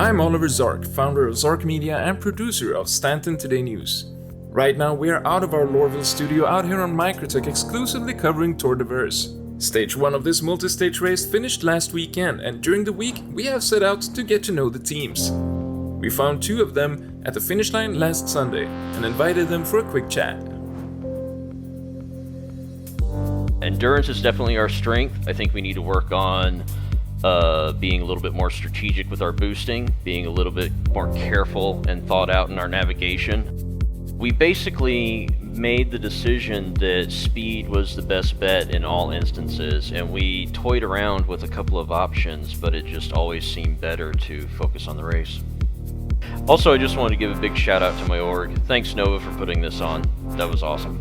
I'm Oliver Zark, founder of Zark Media and producer of Stanton Today News. Right now we are out of our Lorville studio out here on Microtech exclusively covering Tour de Verse. Stage 1 of this multi-stage race finished last weekend, and during the week we have set out to get to know the teams. We found 2 of them at the finish line last Sunday and invited them for a quick chat. Endurance is definitely our strength. I think we need to work on being a little bit more strategic with our boosting, being a little bit more careful and thought out in our navigation. We basically made the decision that speed was the best bet in all instances, and we toyed around with a couple of options, but it just always seemed better to focus on the race. Also, I just wanted to give a big shout out to my org. Thanks Nova for putting this on. That was awesome.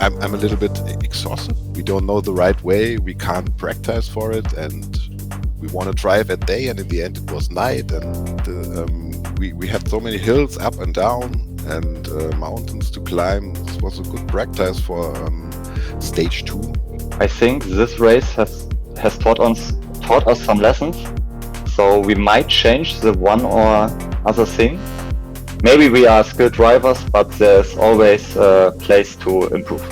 I'm a little bit exhausted. We don't know the right way, we can't practice for it, and we want to drive at day, and in the end it was night, and we had so many hills up and down and mountains to climb. This was a good practice for stage 2. I think this race has taught us some lessons, so we might change the one or other thing. Maybe we are skilled drivers, but there's always a place to improve.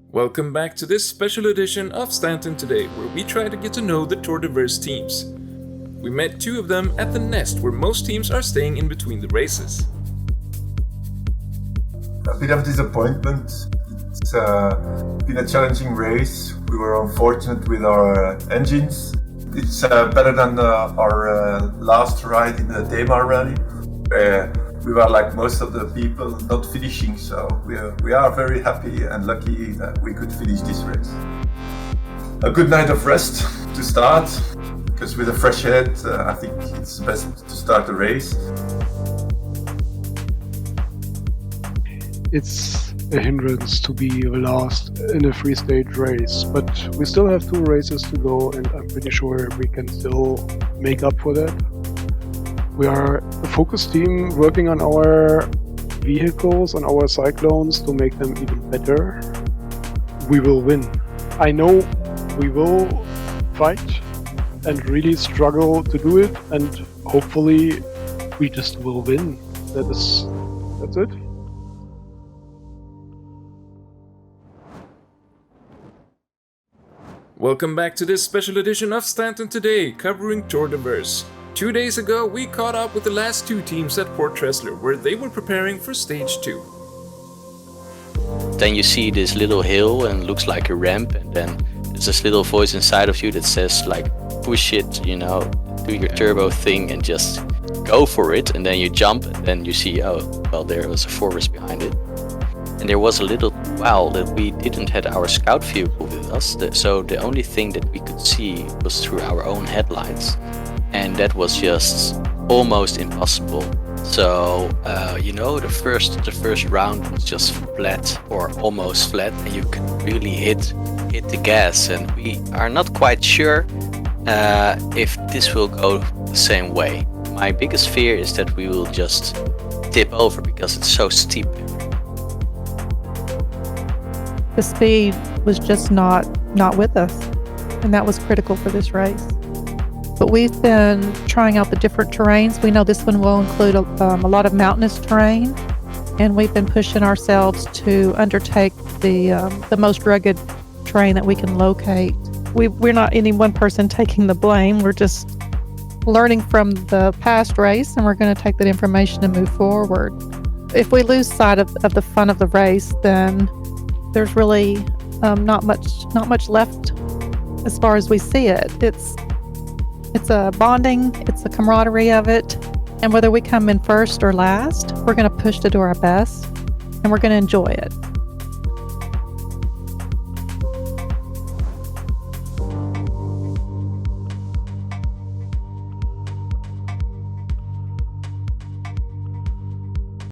Welcome back to this special edition of Stanton Today, where we try to get to know the Tour de Verse teams. We met 2 of them at the Nest, where most teams are staying in between the races. A bit of disappointment. It's been a challenging race. We were unfortunate with our engines. It's better than our last ride in the Demar Rally. We were like most of the people not finishing, so we are very happy and lucky that we could finish this race. A good night of rest to start, because with a fresh head, I think it's best to start the race. It's a hindrance to be last in a 3-stage race, but we still have 2 races to go, and I'm pretty sure we can still make up for that. We are a focus team working on our vehicles, on our cyclones to make them even better. We will win. I know we will fight and really struggle to do it, and hopefully we just will win. That's it. Welcome back to this special edition of Stanton Today, covering Tour de Verse. 2 days ago, we caught up with the last 2 teams at Port Tressler, where they were preparing for stage 2. Then you see this little hill and looks like a ramp, and then there's this little voice inside of you that says like, push it, do your turbo thing and just go for it. And then you jump, and then you see, oh, well, there was a forest behind it. And there was a little while that we didn't have our scout vehicle with us, so the only thing that we could see was through our own headlights. And that was just almost impossible. So, the first round was just flat or almost flat, and you can really hit the gas. And we are not quite sure if this will go the same way. My biggest fear is that we will just tip over because it's so steep. The speed was just not with us, and that was critical for this race. But we've been trying out the different terrains. We know this one will include a lot of mountainous terrain, and we've been pushing ourselves to undertake the most rugged terrain that we can locate. We're not any one person taking the blame. We're just learning from the past race, and we're going to take that information and move forward. If we lose sight of the fun of the race, then there's really not much left as far as we see it. It's a bonding, it's a camaraderie of it, and whether we come in first or last, we're going to push to do our best, and we're going to enjoy it.